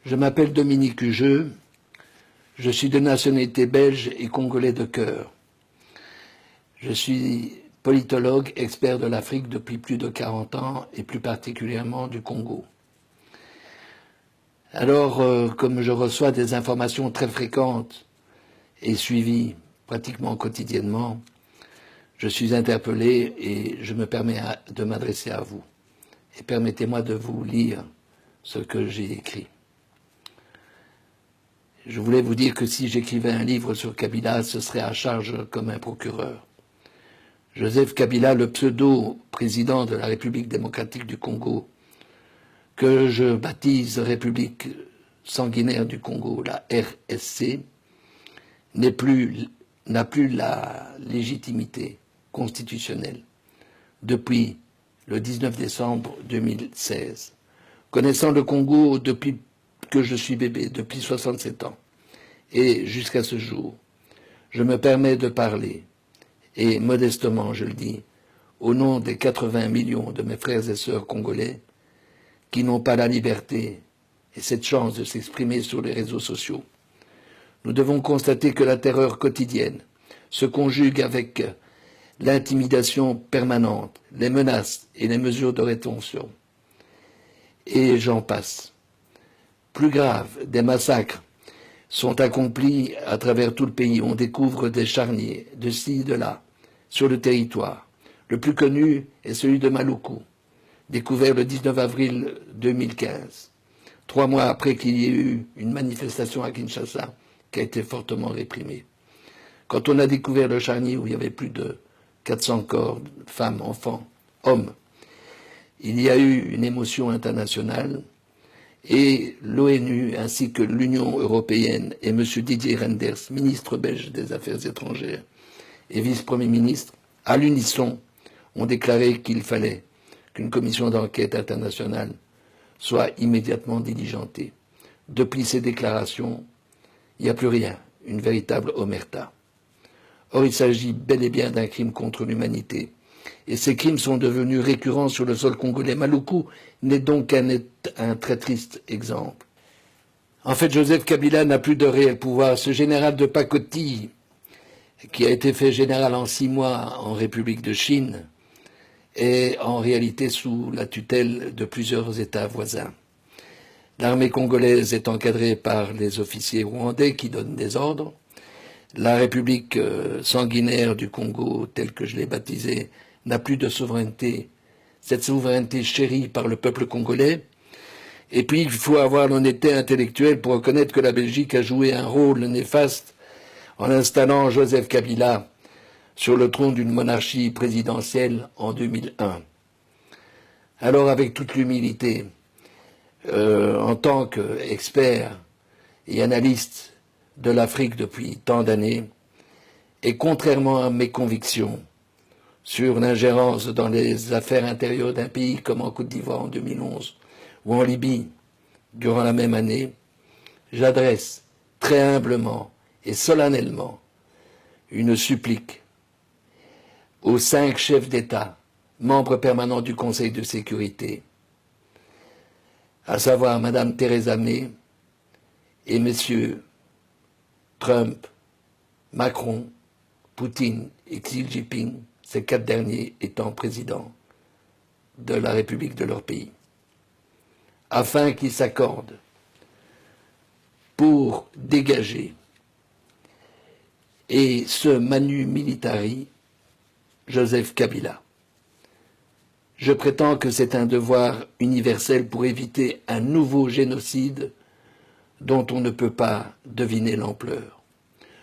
Je m'appelle Dominique Hugeux, je suis de nationalité belge et congolais de cœur. Je suis politologue, expert de l'Afrique depuis plus de 40 ans et plus particulièrement du Congo. Alors, comme je reçois des informations très fréquentes et suivies pratiquement quotidiennement, je suis interpellé et je me permets de m'adresser à vous. Et permettez-moi de vous lire ce que j'ai écrit. Je voulais vous dire que si j'écrivais un livre sur Kabila, ce serait à charge comme un procureur. Joseph Kabila, le pseudo-président de la République démocratique du Congo, que je baptise République sanguinaire du Congo, la RSC, n'a plus la légitimité constitutionnelle depuis le 19 décembre 2016. Connaissant le Congo depuis que je suis bébé, depuis 67 ans, et jusqu'à ce jour, je me permets de parler, et modestement je le dis, au nom des 80 millions de mes frères et sœurs congolais qui n'ont pas la liberté et cette chance de s'exprimer sur les réseaux sociaux. Nous devons constater que la terreur quotidienne se conjugue avec l'intimidation permanente, les menaces et les mesures de rétention. Et j'en passe. Plus grave, des massacres sont accomplis à travers tout le pays. On découvre des charniers de ci, de là, sur le territoire. Le plus connu est celui de Maluku, découvert le 19 avril 2015, 3 mois après qu'il y ait eu une manifestation à Kinshasa qui a été fortement réprimée. Quand on a découvert le charnier où il y avait plus de 400 corps, femmes, enfants, hommes, il y a eu une émotion internationale et l'ONU ainsi que l'Union européenne et M. Didier Reynders, ministre belge des Affaires étrangères et vice-premier ministre, à l'unisson, ont déclaré qu'il fallait qu'une commission d'enquête internationale soit immédiatement diligentée. Depuis ces déclarations, il n'y a plus rien, une véritable omerta. Or, il s'agit bel et bien d'un crime contre l'humanité. Et ces crimes sont devenus récurrents sur le sol congolais. Maluku n'est donc un très triste exemple. En fait, Joseph Kabila n'a plus de réel pouvoir. Ce général de pacotille, qui a été fait général en 6 mois en République de Chine, est en réalité sous la tutelle de plusieurs États voisins. L'armée congolaise est encadrée par les officiers rwandais qui donnent des ordres. La République sanguinaire du Congo, telle que je l'ai baptisée, n'a plus de souveraineté, cette souveraineté chérie par le peuple congolais. Et puis, il faut avoir l'honnêteté intellectuelle pour reconnaître que la Belgique a joué un rôle néfaste en installant Joseph Kabila sur le trône d'une monarchie présidentielle en 2001. Alors, avec toute l'humilité, en tant qu'expert et analyste de l'Afrique depuis tant d'années, et contrairement à mes convictions sur l'ingérence dans les affaires intérieures d'un pays comme en Côte d'Ivoire en 2011 ou en Libye durant la même année, j'adresse très humblement et solennellement une supplique aux 5 chefs d'État, membres permanents du Conseil de sécurité, à savoir Mme Theresa May et messieurs Trump, Macron, Poutine et Xi Jinping, ces 4 derniers étant présidents de la République de leur pays, afin qu'ils s'accordent pour dégager et ce manu militari Joseph Kabila. Je prétends que c'est un devoir universel pour éviter un nouveau génocide dont on ne peut pas deviner l'ampleur.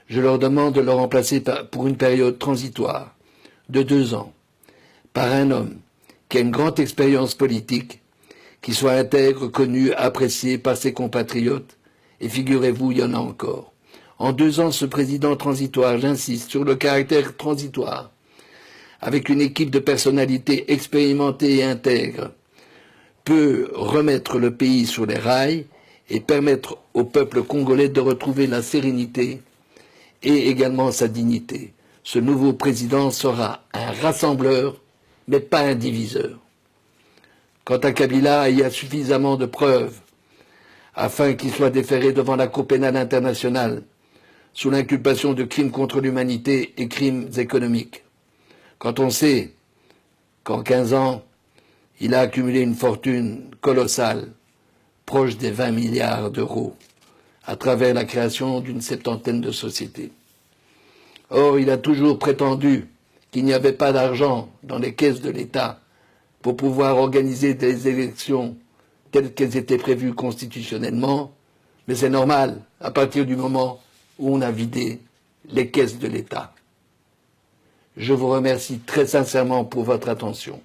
Je leur demande de le remplacer pour une période transitoire de 2 ans par un homme qui a une grande expérience politique, qui soit intègre, connu, apprécié par ses compatriotes, et figurez-vous, il y en a encore. En 2 ans, ce président transitoire, j'insiste sur le caractère transitoire, avec une équipe de personnalités expérimentées et intègres, peut remettre le pays sur les rails et permettre au peuple congolais de retrouver la sérénité et également sa dignité. Ce nouveau président sera un rassembleur, mais pas un diviseur. Quant à Kabila, il y a suffisamment de preuves afin qu'il soit déféré devant la Cour pénale internationale sous l'inculpation de crimes contre l'humanité et crimes économiques. Quand on sait qu'en 15 ans, il a accumulé une fortune colossale, proche des 20 milliards d'euros, à travers la création d'une septantaine de sociétés. Or, il a toujours prétendu qu'il n'y avait pas d'argent dans les caisses de l'État pour pouvoir organiser des élections telles qu'elles étaient prévues constitutionnellement, mais c'est normal à partir du moment où on a vidé les caisses de l'État. Je vous remercie très sincèrement pour votre attention.